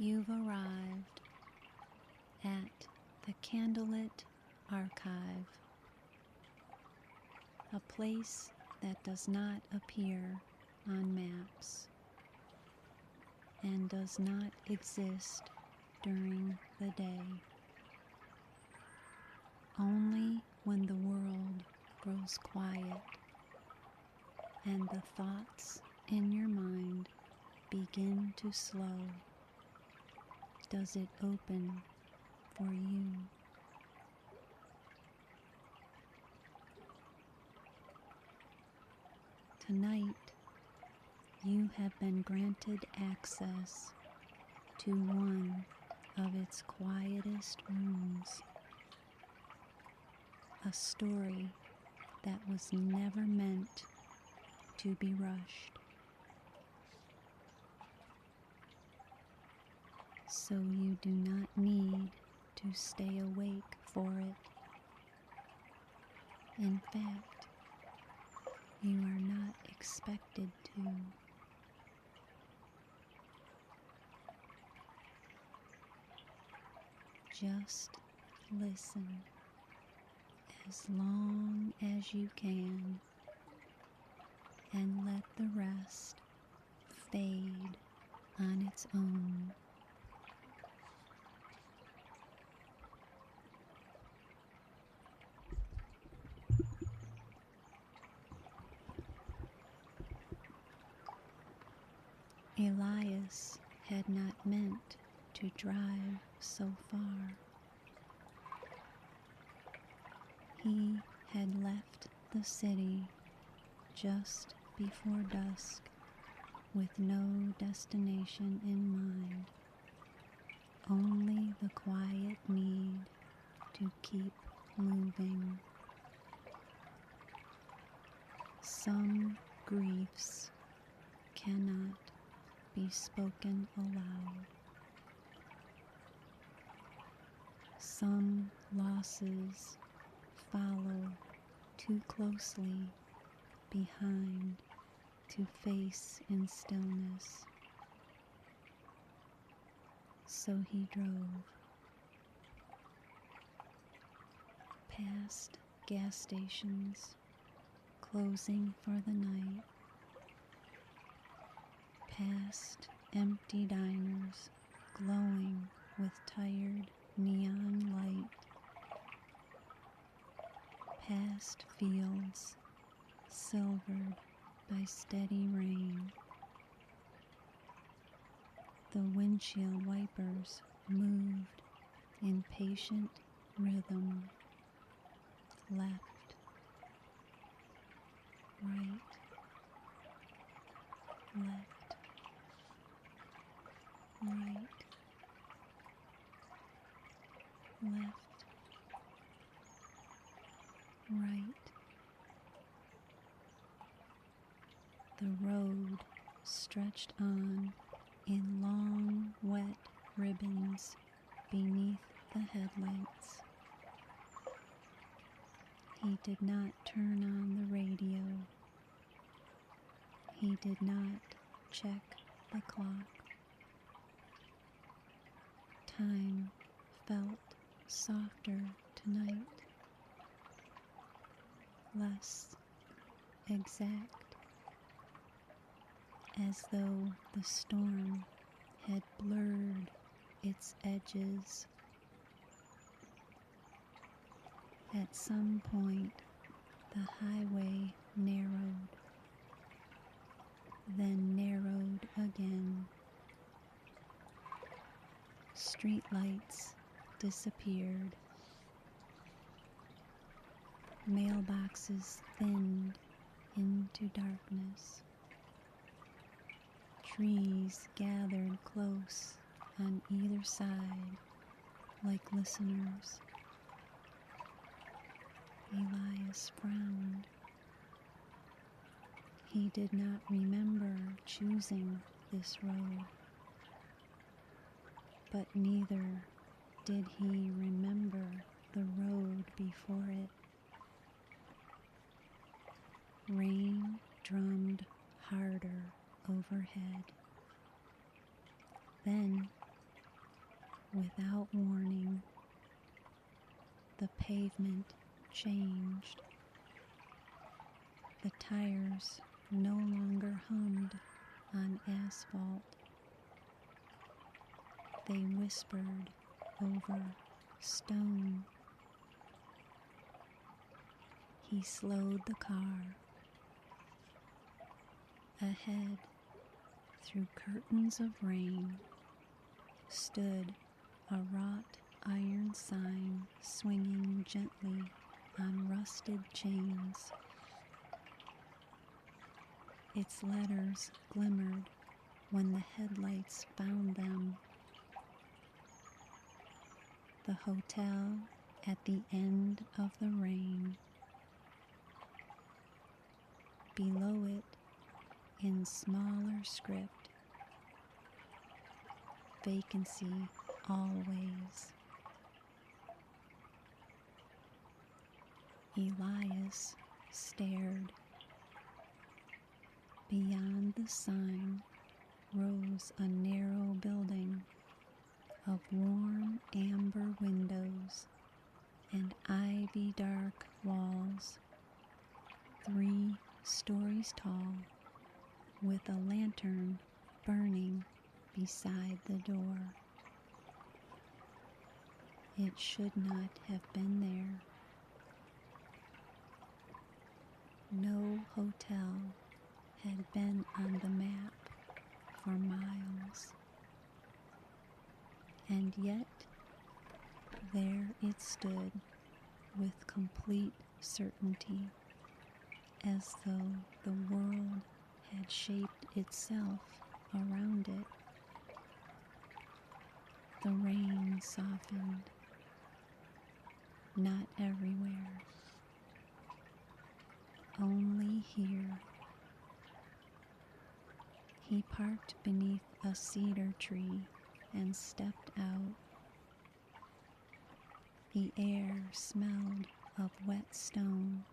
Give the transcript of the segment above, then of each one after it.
You've arrived at the Candlelit Archive, a place that does not appear on maps and does not exist during the day. Only when the world grows quiet and the thoughts in your mind begin to slow does it open for you. Tonight, you have been granted access to one of its quietest rooms, a story that was never meant to be rushed. So you do not need to stay awake for it. In fact, you are not expected to. Just listen as long as you can and let the rest fade on its own. Elias had not meant to drive so far. He had left the city just before dusk with no destination in mind, only the quiet need to keep moving. Some griefs cannot be spoken aloud. Some losses follow too closely behind to face in stillness. So he drove past gas stations closing for the night, past empty diners glowing with tired neon light, past fields silvered by steady rain. The windshield wipers moved in patient rhythm, left, right, left, right, left, right. The road stretched on in long, wet ribbons beneath the headlights. He did not turn on the radio. He did not check the clock. Time felt softer tonight, less exact, as though the storm had blurred its edges. At some point, the highway narrowed, then narrowed again. Streetlights disappeared. Mailboxes thinned into darkness. Trees gathered close on either side like listeners. Elias frowned. He did not remember choosing this road, but neither did he remember the road before it. Rain drummed harder overhead. Then Without warning, the pavement changed. The tires no longer hummed on asphalt. They whispered over stone. He slowed the car. Ahead, through curtains of rain, stood a wrought iron sign swinging gently on rusted chains. Its letters glimmered when the headlights found them. The hotel at the end of the rain. Below it, in smaller script, vacancy always. Elias stared. Beyond the sign rose a narrow building of warm amber windows and ivy-dark walls, 3 stories tall, with a lantern burning beside the door. It should not have been there. No hotel had been on the map for miles. And yet, there it stood with complete certainty, as though the world had shaped itself around it. The rain softened. Not everywhere. Only here. He parked beneath a cedar tree and stepped out. The air smelled of wet stone,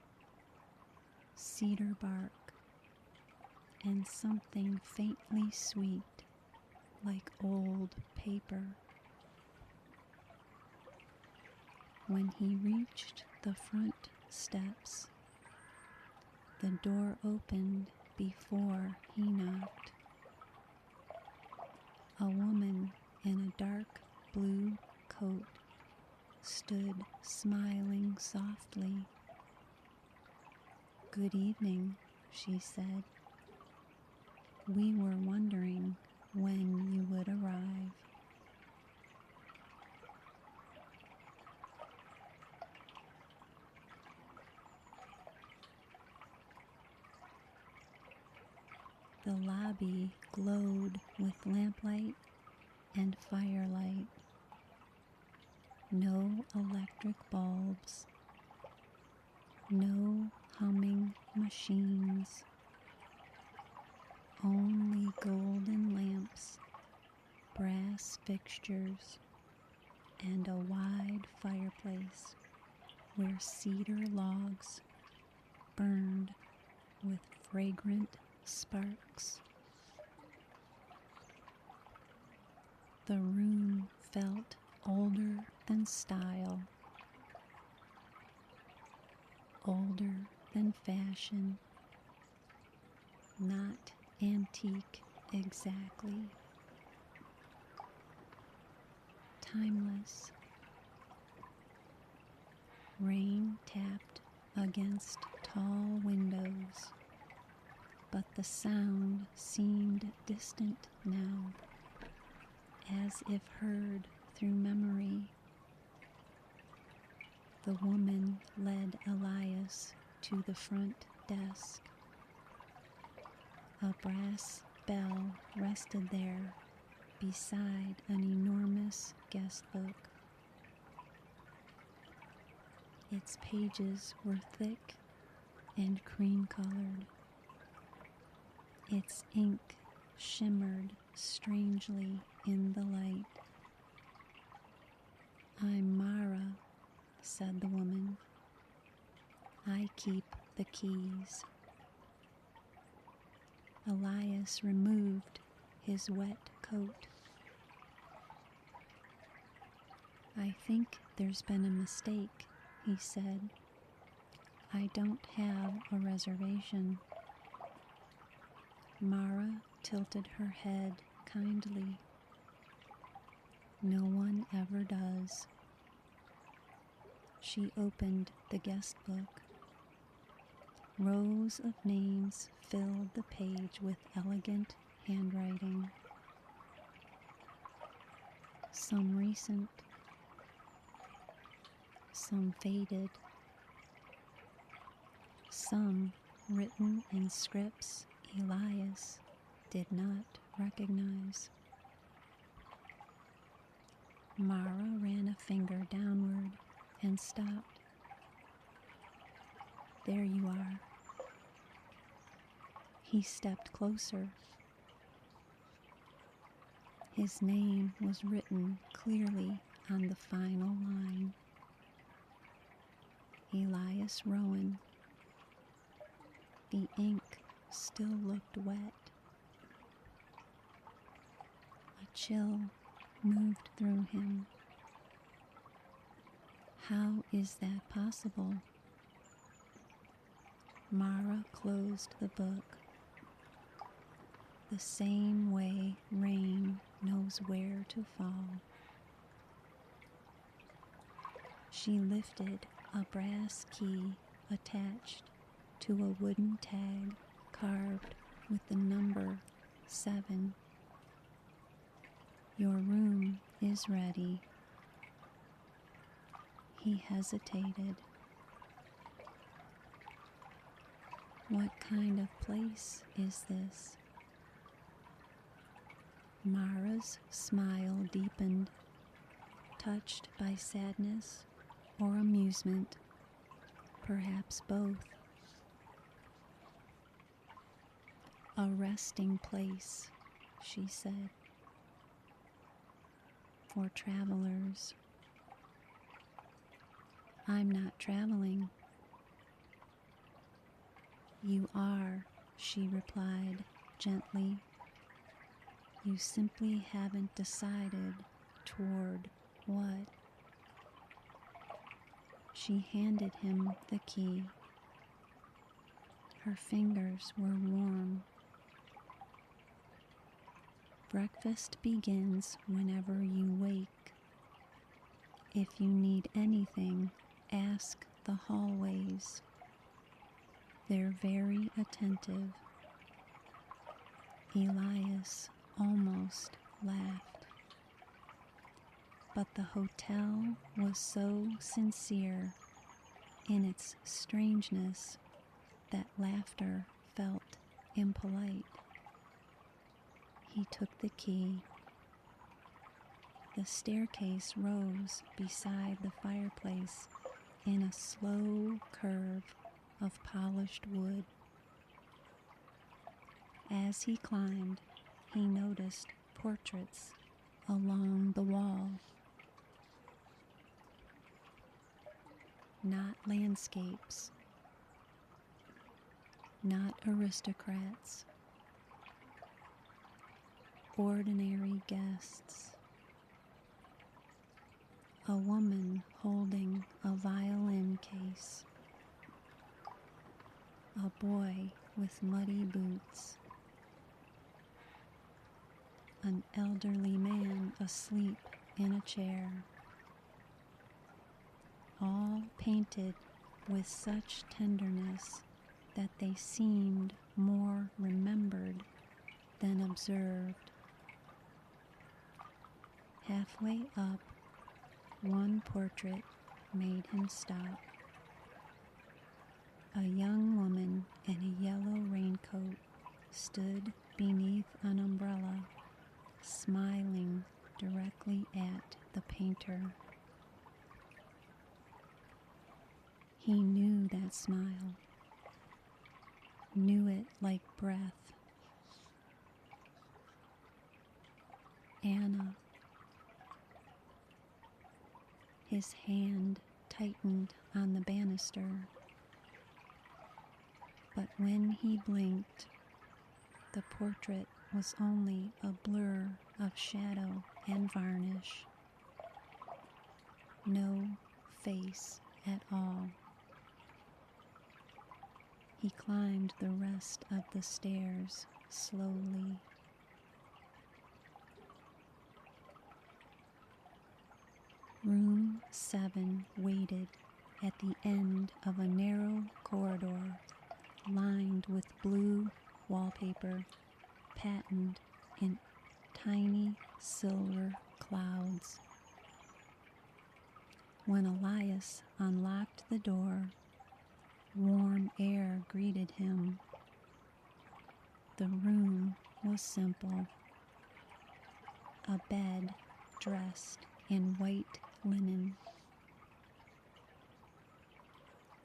cedar bark, and something faintly sweet like old paper. When he reached the front steps, the door opened before he knocked. A woman in a dark blue coat stood smiling softly. "Good evening," she said. "We were wondering when you would arrive." The lobby glowed with lamplight and firelight. No electric bulbs. No humming machines. Only golden lamps, brass fixtures, and a wide fireplace where cedar logs burned with fragrant sparks. The room felt older than style, older than fashion, not antique exactly, timeless. Rain tapped against tall windows, but the sound seemed distant now, as if heard through memory. The woman led Elias to the front desk. A brass bell rested there beside an enormous guest book. Its pages were thick and cream-colored. Its ink shimmered strangely in the light. "I'm Mara," said the woman. "I keep the keys." Elias removed his wet coat. "I think there's been a mistake," he said. "I don't have a reservation." Mara tilted her head kindly. "No one ever does." She opened the guest book. Rows of names filled the page with elegant handwriting. Some recent, some faded, some written in scripts Elias did not recognize. Mara ran a finger downward and stopped. "There you are." He stepped closer. His name was written clearly on the final line. Elias Rowan. The ink still looked wet. A chill moved through him. How is that possible? Mara closed the book. The same way rain knows where to fall. She lifted a brass key attached to a wooden tag carved with the number 7. "Your room is ready." He hesitated. "What kind of place is this?" Mara's smile deepened, touched by sadness or amusement, perhaps both. "A resting place," she said, "for travelers." "I'm not traveling." "You are," she replied gently. "You simply haven't decided toward what." She handed him the key. Her fingers were warm. "Breakfast begins whenever you wake. If you need anything, ask the hallways. They're very attentive." Elias almost laughed. But the hotel was so sincere in its strangeness that laughter felt impolite. He took the key. The staircase rose beside the fireplace in a slow curve of polished wood. As he climbed, he noticed portraits along the wall. Not landscapes, not aristocrats, ordinary guests. A woman holding a violin case. A boy with muddy boots. An elderly man asleep in a chair. All painted with such tenderness that they seemed more remembered than observed. Halfway up, one portrait made him stop. A young woman in a yellow raincoat stood beneath an umbrella, smiling directly at the painter. He knew that smile, knew it like breath. Anna. His hand tightened on the banister, but when he blinked, the portrait was only a blur of shadow and varnish. no face at all. He climbed the rest of the stairs slowly. Room 7 waited at the end of a narrow corridor lined with blue wallpaper patterned in tiny silver clouds. When Elias unlocked the door, warm air greeted him. The room was simple. A bed dressed in white linen.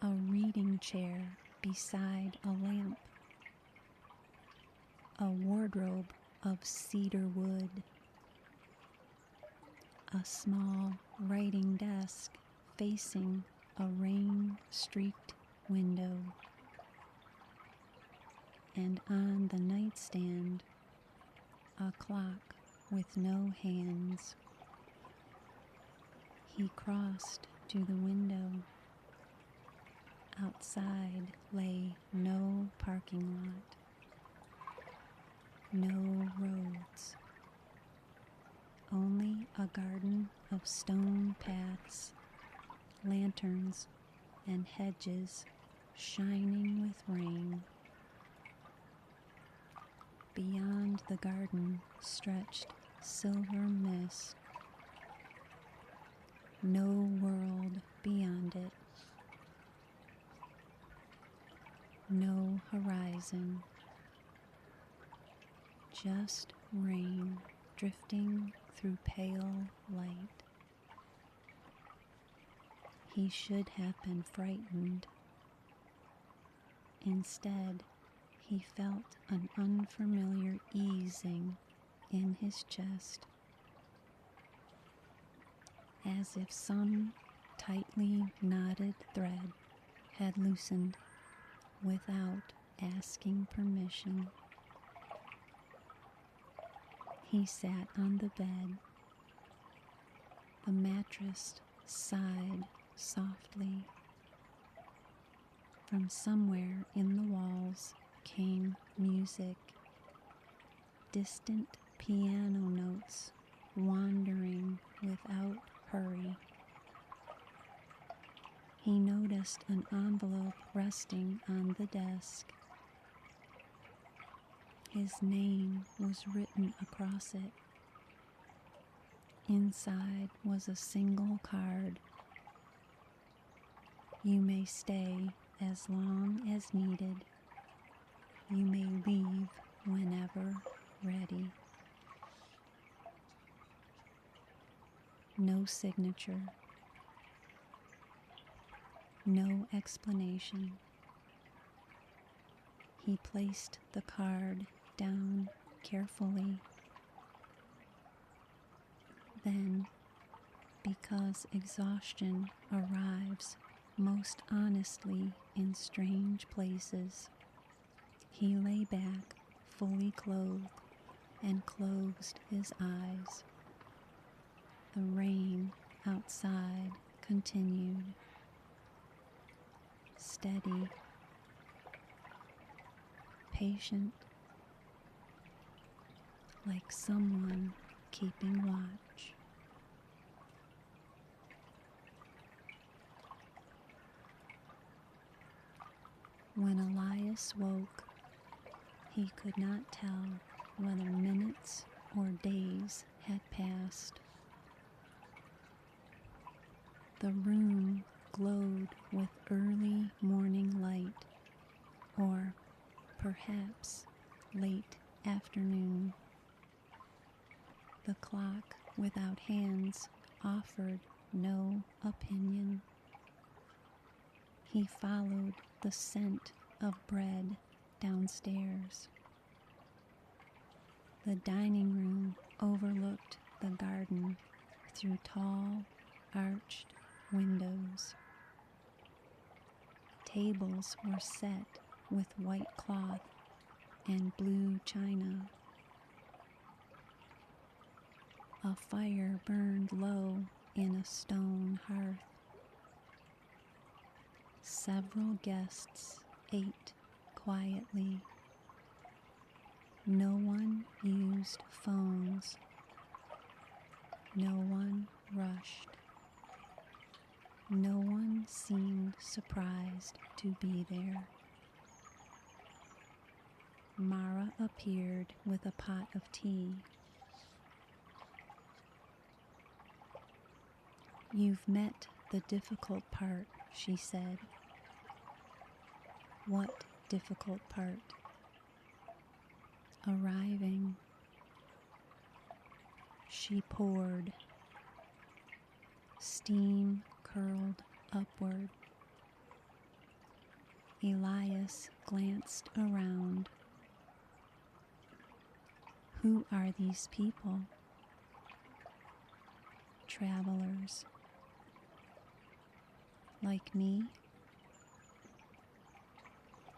A reading chair beside a lamp. A wardrobe of cedar wood. A small writing desk facing a rain-streaked window. And on the nightstand, a clock with no hands. He crossed to the window. Outside lay no parking lot, no roads, only a garden of stone paths, lanterns, and hedges shining with rain. Beyond the garden stretched silver mist. No world beyond it. No horizon. Just rain drifting through pale light. He should have been frightened. Instead, he felt an unfamiliar easing in his chest, as if some tightly knotted thread had loosened without asking permission. He sat on the bed. The mattress sighed softly. From somewhere in the walls came music, distant piano notes wandering without hurry. He noticed an envelope resting on the desk. His name was written across it. Inside was a single card. You may stay as long as needed. You may leave whenever ready. No signature. No explanation. He placed the card down carefully. Then, because exhaustion arrives most honestly in strange places, he lay back fully clothed and closed his eyes. The rain outside continued. Steady, patient, like someone keeping watch. When Elias woke, he could not tell whether minutes or days had passed. The room glowed with early morning light, or perhaps late afternoon. The clock without hands offered no opinion. He followed the scent of bread downstairs. The dining room overlooked the garden through tall, arched windows. Tables were set with white cloth and blue china. A fire burned low in a stone hearth. Several guests ate quietly. No one used phones. No one rushed. No one seemed surprised to be there. Mara appeared with a pot of tea. "You've met the difficult part," she said. "What difficult part?" "Arriving." She poured. Steam curled upward. Elias glanced around. "Who are these people?" "Travelers." "Like me?"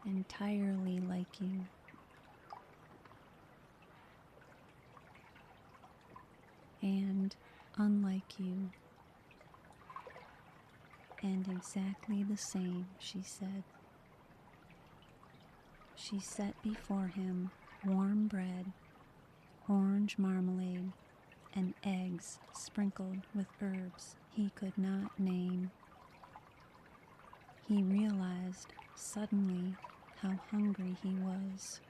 "Entirely like you." "And unlike you." "And exactly the same," she said. She set before him warm bread, orange marmalade, and eggs sprinkled with herbs he could not name. He realized suddenly how hungry he was.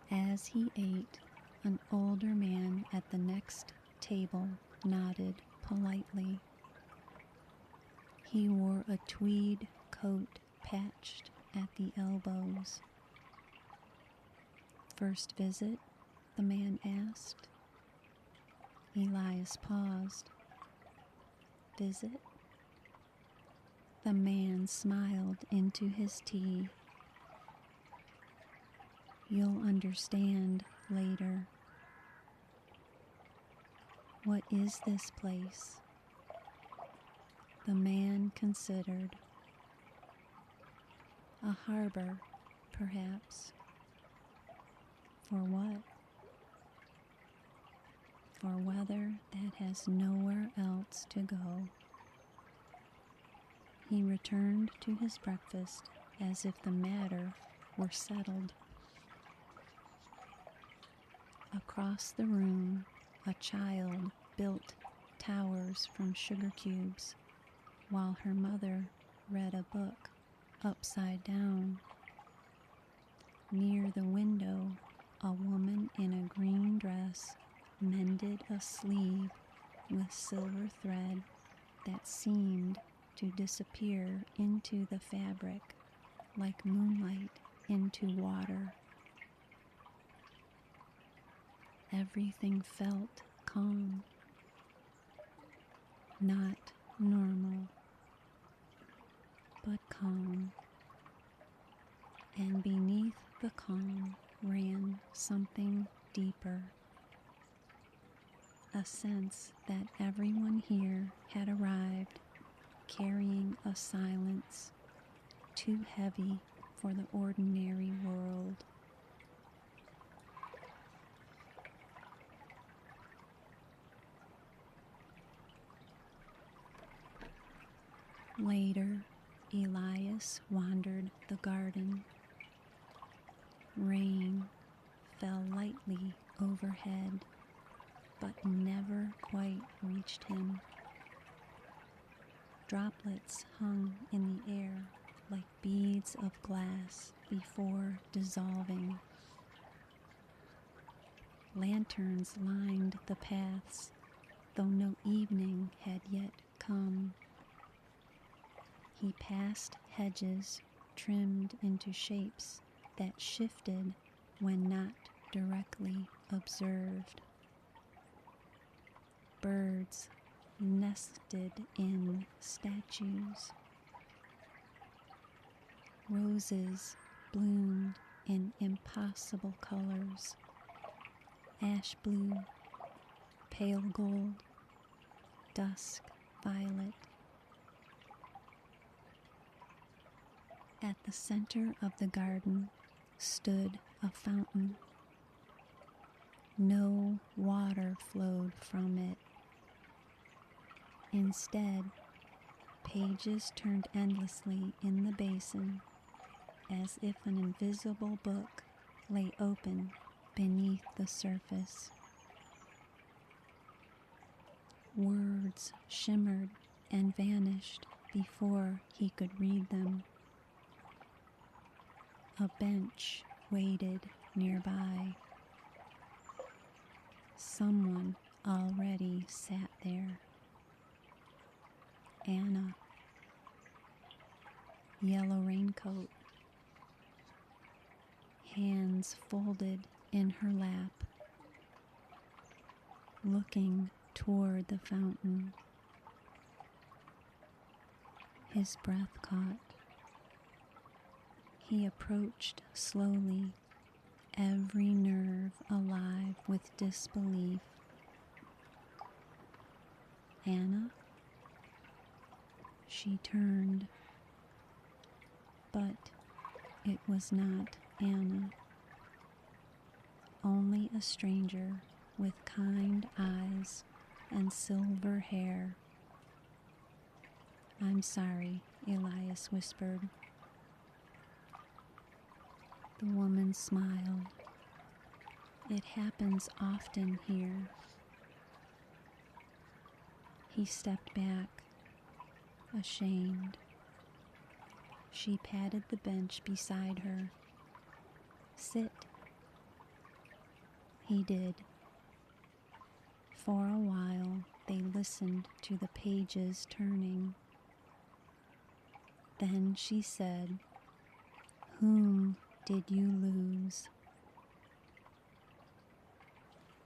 As he ate, an older man at the next table nodded politely. He wore a tweed coat patched at the elbows. "First visit?" the man asked. Elias paused. "Visit?" The man smiled into his tea. "You'll understand later." "What is this place?" The man considered. "A harbor, perhaps." "For what?" "For weather that has nowhere else to go." He returned to his breakfast as if the matter were settled. Across the room, a child built towers from sugar cubes while her mother read a book upside down. Near the window, a woman in a green dress mended a sleeve with silver thread that seemed to disappear into the fabric like moonlight into water. Everything felt calm, not normal, but calm. And beneath the calm ran something deeper. A sense that everyone here had arrived carrying a silence too heavy for the ordinary world. Later, Elias wandered the garden. Rain fell lightly overhead, but never quite reached him. Droplets hung in the air like beads of glass before dissolving. Lanterns lined the paths, though no evening had yet come. He passed hedges trimmed into shapes that shifted when not directly observed. Birds nested in statues. Roses bloomed in impossible colors: ash blue, pale gold, dusk violet. At the center of the garden stood a fountain. No water water flowed from it. Instead, pages turned endlessly in the basin, as if an invisible book lay open beneath the surface. Words shimmered and vanished before he could read them. A bench waited nearby. Someone already sat there. Anna. Yellow raincoat. Hands folded in her lap, looking toward the fountain. His breath caught. He approached slowly, every nerve alive with disbelief. Anna? She turned, but it was not Anna. Only a stranger with kind eyes and silver hair. "I'm sorry," Elias whispered. The woman smiled. "It happens often here." He stepped back, ashamed. She patted the bench beside her. "Sit." He did. For a while, they listened to the pages turning. Then she said, "Whom did you lose?"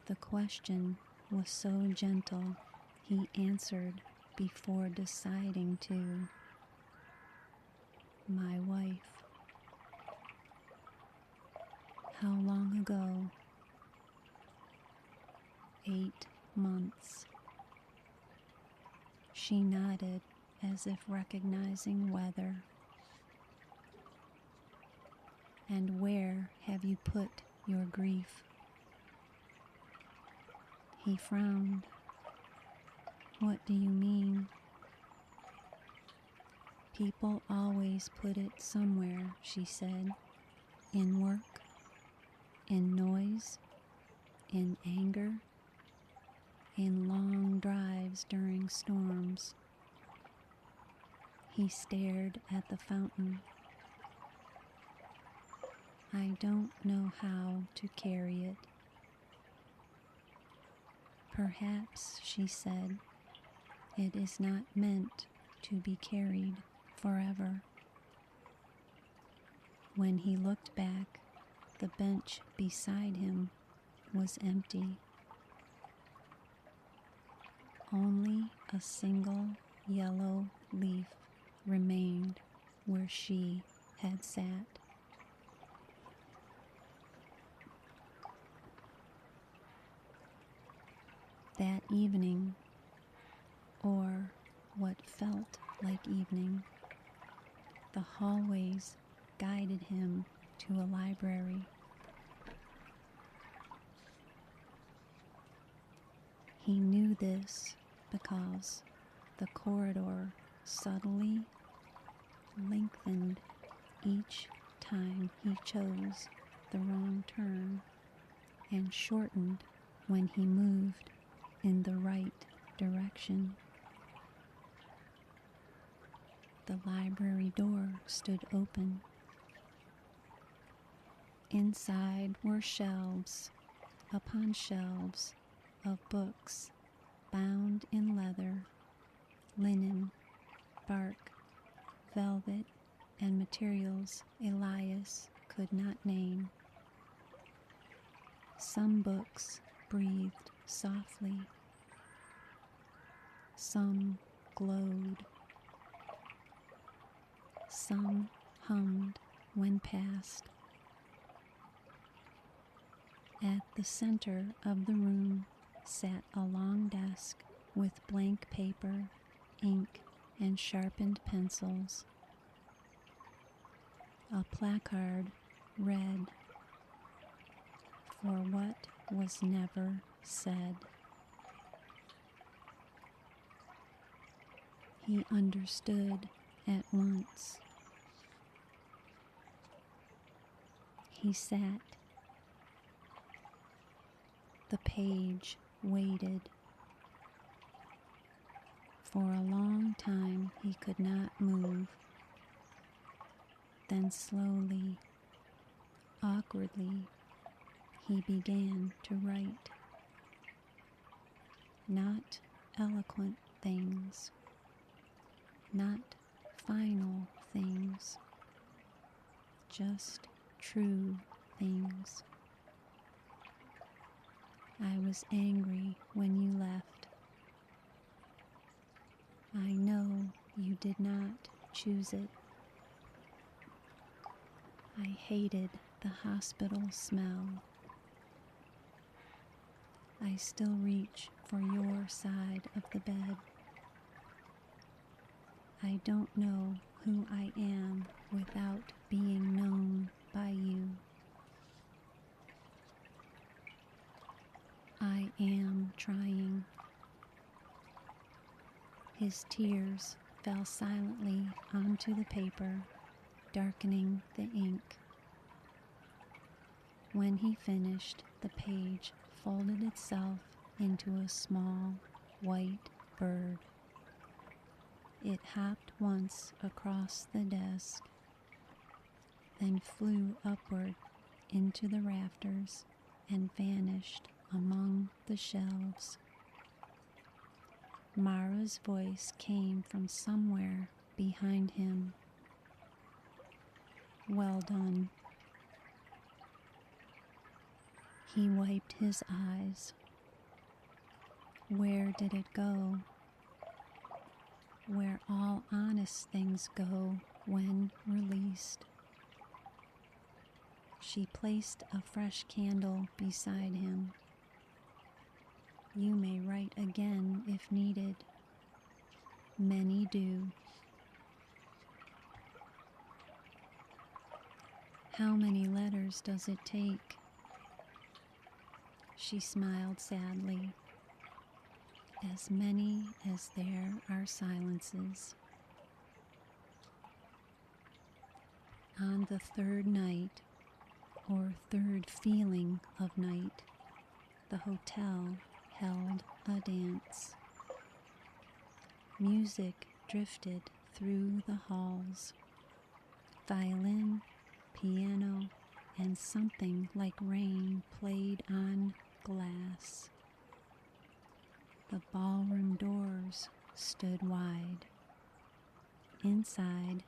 The question was so gentle, he answered before deciding to. "My wife." "How long ago?" 8 months. She nodded as if recognizing weather. "And where have you put your grief?" He frowned. "What do you mean?" "People always put it somewhere," she said. "In work, in noise, in anger, in long drives during storms." He stared at the fountain. "I don't know how to carry it." "Perhaps," she said, "it is not meant to be carried forever." When he looked back, the bench beside him was empty. Only a single yellow leaf remained where she had sat. That evening, or what felt like evening, the hallways guided him to a library. He knew this because the corridor subtly lengthened each time he chose the wrong turn and shortened when he moved in the right direction. The library door stood open. Inside were shelves upon shelves of books bound in leather, linen, bark, velvet, and materials Elias could not name. Some books breathed softly. Some glowed. Some hummed when passed. At the center of the room sat a long desk with blank paper, ink, and sharpened pencils. A placard read, "For what was never said." He understood at once. He sat. The page waited. For a long time he could not move. Then slowly, awkwardly, he began to write. Not eloquent things, not final things, just true things. I was angry when you left. I know you did not choose it. I hated the hospital smell. I still reach for your side of the bed. I don't know who I am without being known by you. I am trying. His tears fell silently onto the paper, darkening the ink. When he finished, the page folded itself into a small white bird. It hopped once across the desk, then flew upward into the rafters and vanished among the shelves. Mara's voice came from somewhere behind him. Well done. He wiped his eyes. Where did it go? Where all honest things go when released. She placed a fresh candle beside him. You may write again if needed. Many do. How many letters does it take? She smiled sadly. As many as there are silences. On the third night, or third feeling of night, the hotel held a dance. Music drifted through the halls. Violin, piano, and something like rain played on glass. The ballroom doors stood wide. Inside,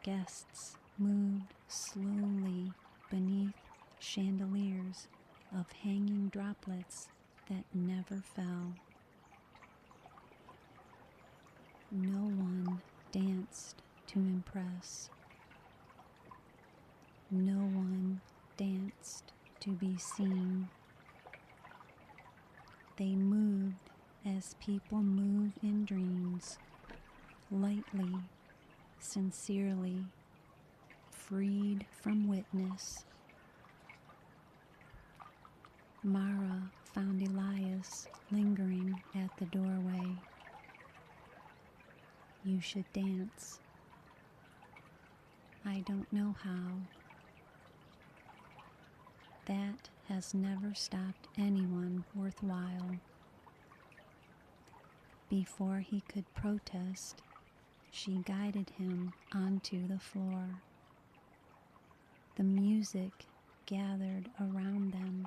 guests moved slowly beneath chandeliers of hanging droplets that never fell. No one danced to impress. No one danced to be seen. They moved as people move in dreams, lightly, sincerely, freed from witness. Mara found Elias lingering at the doorway. You should dance. I don't know how. That has never stopped anyone worthwhile. Before he could protest, she guided him onto the floor. The music gathered around them.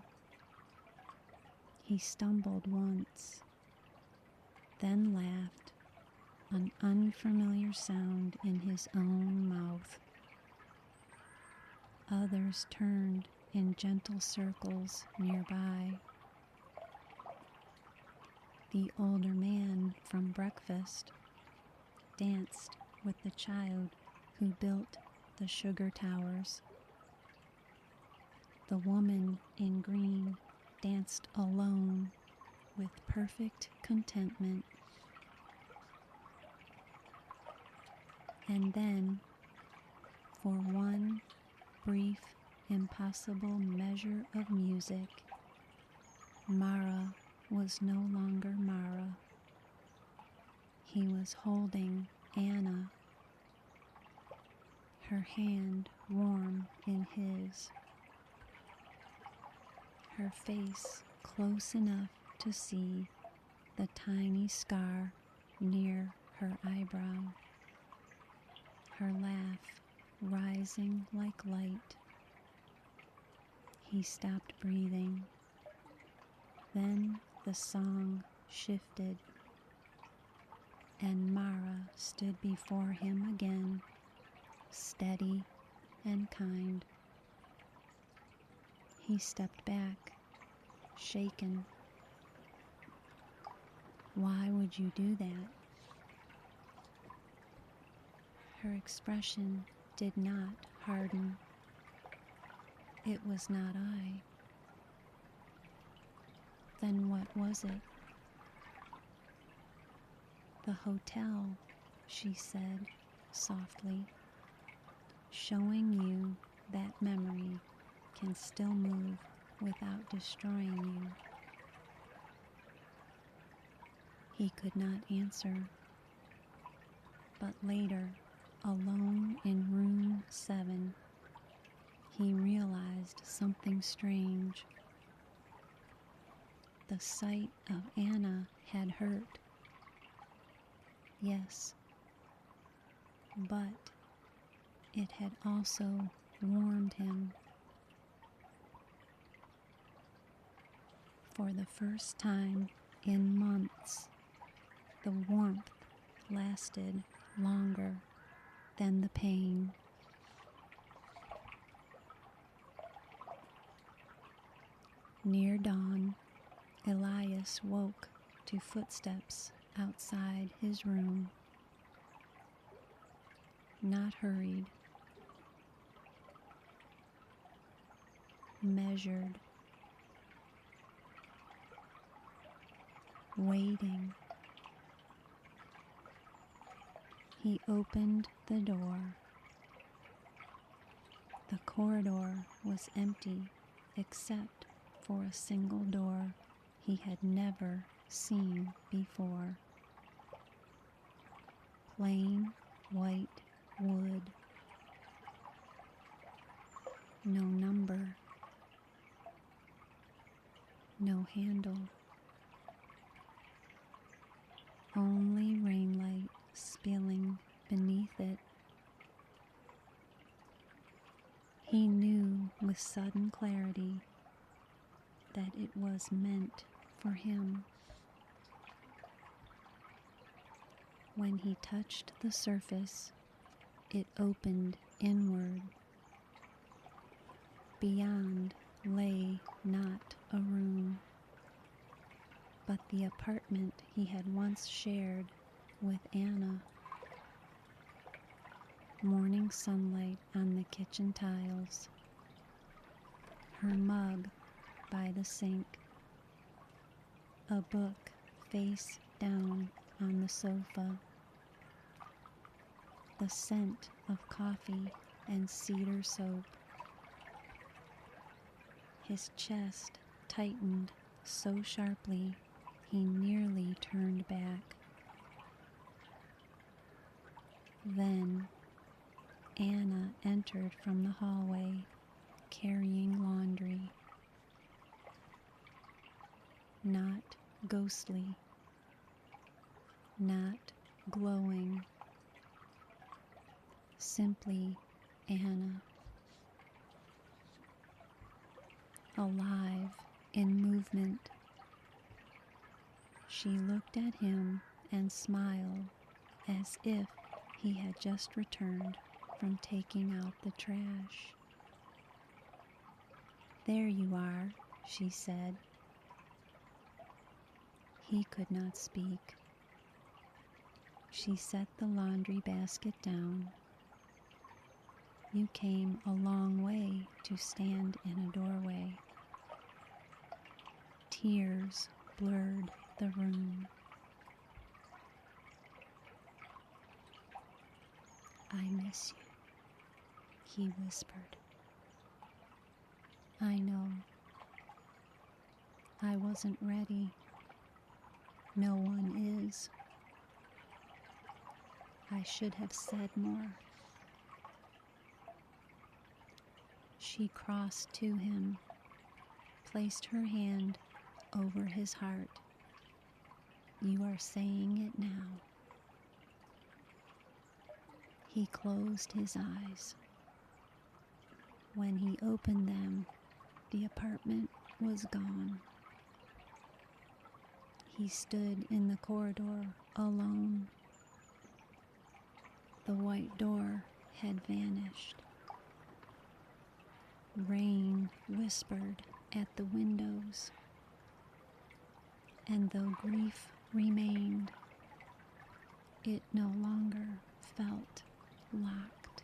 He stumbled once, then laughed, an unfamiliar sound in his own mouth. Others turned in gentle circles nearby. The older man from breakfast danced with the child who built the sugar towers. The woman in green danced alone with perfect contentment. And then, for one brief, impossible measure of music, Mara was no longer Mara. He was holding Anna, her hand warm in his, her face close enough to see the tiny scar near her eyebrow, her laugh rising like light. He stopped breathing. Then the song shifted, and Mara stood before him again, steady and kind. He stepped back, shaken. Why would you do that? Her expression did not harden. It was not I. Then what was it? The hotel, she said softly, showing you that memory can still move without destroying you. He could not answer, but later, alone in room 7, he realized something strange. The sight of Anna had hurt. Yes, but it had also warmed him. For the first time in months, the warmth lasted longer than the pain. Near dawn, Elias woke to footsteps outside his room. Not hurried, measured, waiting. He opened the door. The corridor was empty except for a single door he had never seen before. Plain white wood. No number. No handle. Only rainlight spilling beneath it. He knew with sudden clarity that it was meant for him. When he touched the surface, it opened inward. Beyond lay not a room, but the apartment he had once shared with Anna. Morning sunlight on the kitchen tiles, her mug by the sink, a book face down on the sofa, the scent of coffee and cedar soap. His chest tightened so sharply he nearly turned back. Then Anna entered from the hallway, carrying laundry. Not ghostly, not glowing, simply Anna. Alive, in movement. She looked at him and smiled as if he had just returned from taking out the trash. "There you are," she said. He could not speak. She set the laundry basket down. "You came a long way to stand in a doorway." Tears blurred the room. "I miss you," he whispered. "I know. I wasn't ready. No one is." I should have said more. She crossed to him, placed her hand over his heart. You are saying it now. He closed his eyes. When he opened them, the apartment was gone. He stood in the corridor alone. The white door had vanished. Rain whispered at the windows, and though grief remained, it no longer felt locked.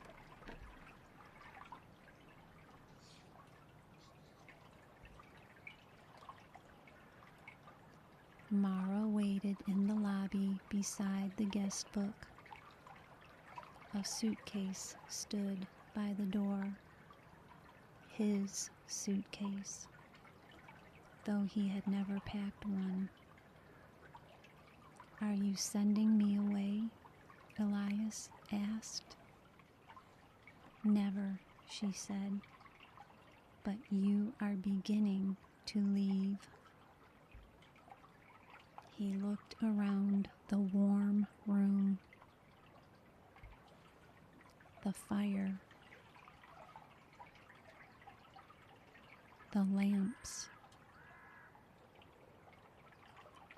Mara waited in the lobby beside the guest book. A suitcase stood by the door. His suitcase, though he had never packed one. Are you sending me away? Elias asked. Never, she said, but you are beginning to leave. He looked around the warm room. The fire, the lamps,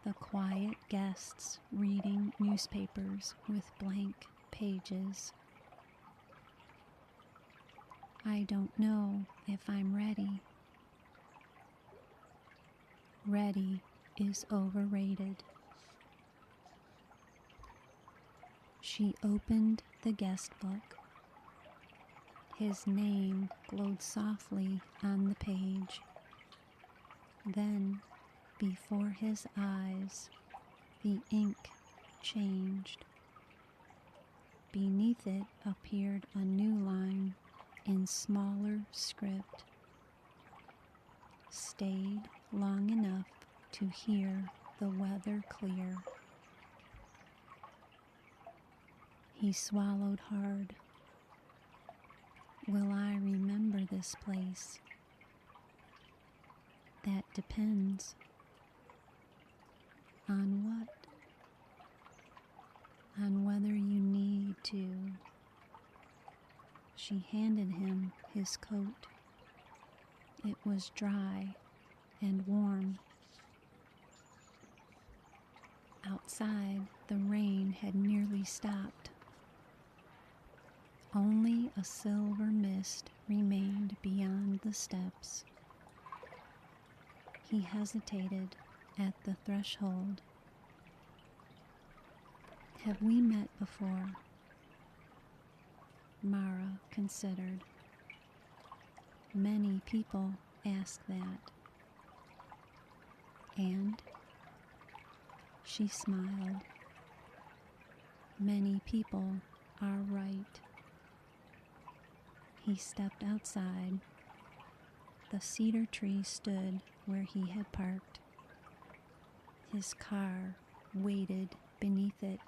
the quiet guests reading newspapers with blank pages. I don't know if I'm ready. Ready is overrated. She opened the guest book. His name glowed softly on the page. Then, before his eyes, the ink changed. Beneath it appeared a new line in smaller script. Stayed long enough to hear the weather clear. He swallowed hard. Will I remember this place? That depends. On what? On whether you need to. She handed him his coat. It was dry and warm. Outside, the rain had nearly stopped. Only a silver mist remained beyond the steps. He hesitated at the threshold. Have we met before? Mara considered. Many people ask that. And she smiled. Many people are right. He stepped outside. The cedar tree stood where he had parked. His car waited beneath it.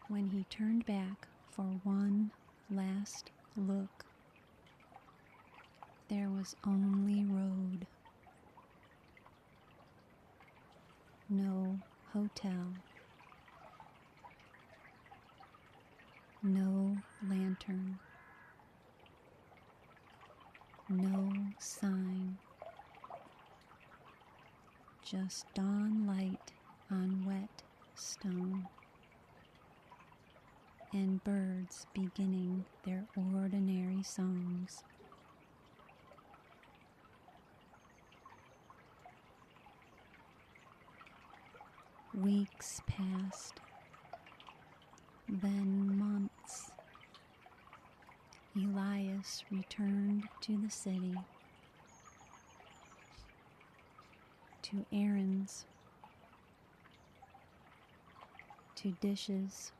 When he turned back for one last look, there was only road. No hotel. No lantern. No sign. Just dawn light on wet stone. And birds beginning their ordinary songs. Weeks passed, then months. Elias returned to the city, to errands, to dishes,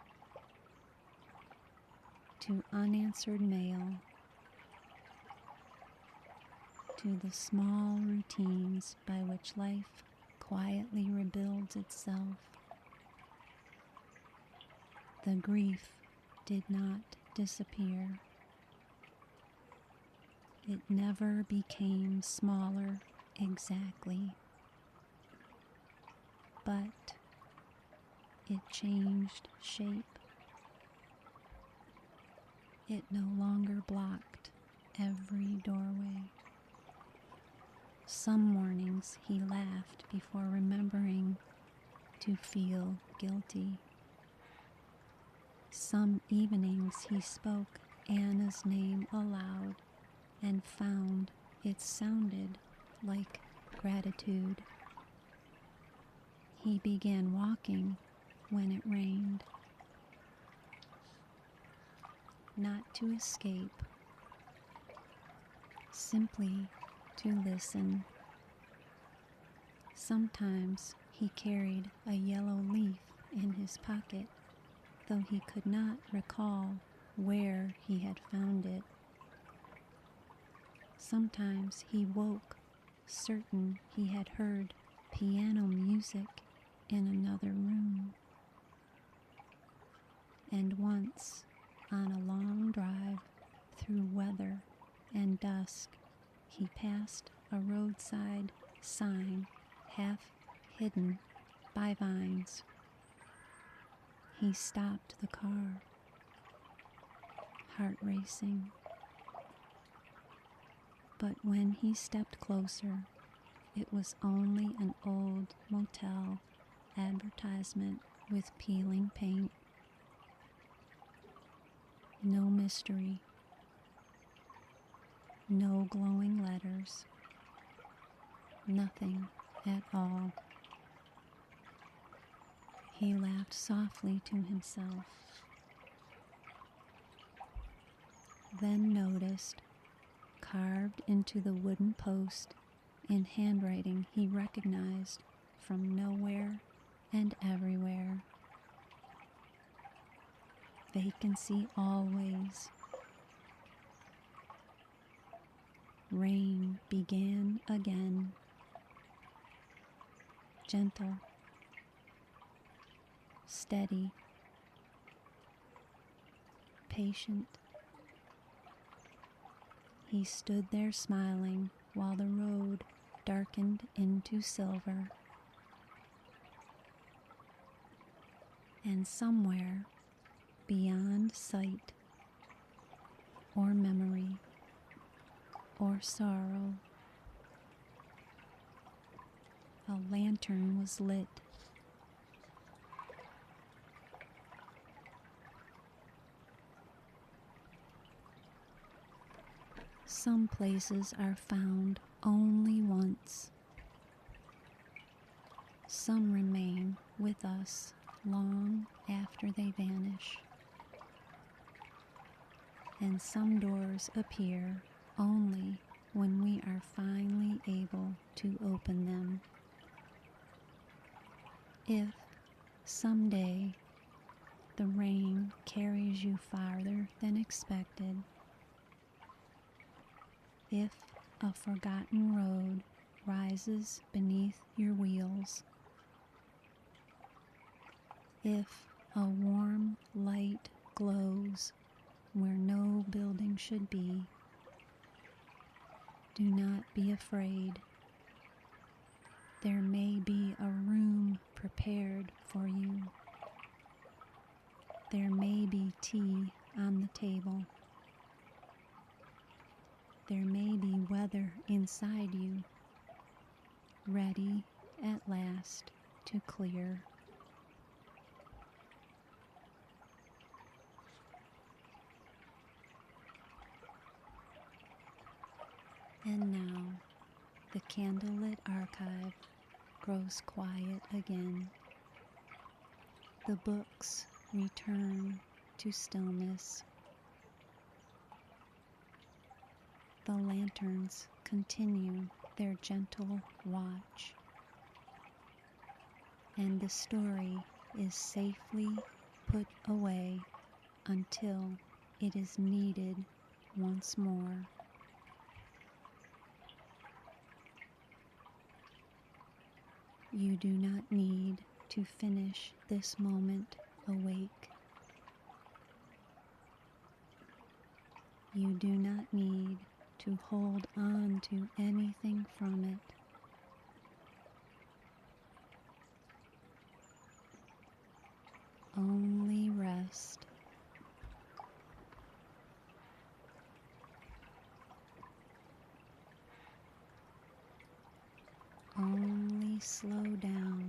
to unanswered mail, to the small routines by which life quietly rebuilds itself. The grief did not disappear. It never became smaller exactly, but it changed shape. It no longer blocked every doorway. Some mornings he laughed before remembering to feel guilty. Some evenings he spoke Anna's name aloud and found it sounded like gratitude. He began walking when it rained, not to escape, simply to listen. Sometimes he carried a yellow leaf in his pocket, though he could not recall where he had found it. Sometimes he woke, certain he had heard piano music in another room. And once, on a long drive through weather and dusk, he passed a roadside sign half hidden by vines. He stopped the car, heart racing. But when he stepped closer, it was only an old motel advertisement with peeling paint. No mystery, no glowing letters, nothing at all. He laughed softly to himself, then noticed, carved into the wooden post in handwriting he recognized from nowhere and everywhere. Vacancy always. Rain began again, gentle, steady, patient. He stood there smiling while the road darkened into silver. And somewhere beyond sight or memory or sorrow, a lantern was lit. Some places are found only once. Some remain with us long after they vanish. And some doors appear only when we are finally able to open them. If someday the rain carries you farther than expected, if a forgotten road rises beneath your wheels, if a warm light glows where no building should be, do not be afraid. There may be a room prepared for you. There may be tea on the table. There may be weather inside you, ready at last to clear. And now, the Candlelit Archive grows quiet again. The books return to stillness. The lanterns continue their gentle watch. And the story is safely put away until it is needed once more. You do not need to finish this moment awake. You do not need to hold on to anything from it. Only rest. Only slow down.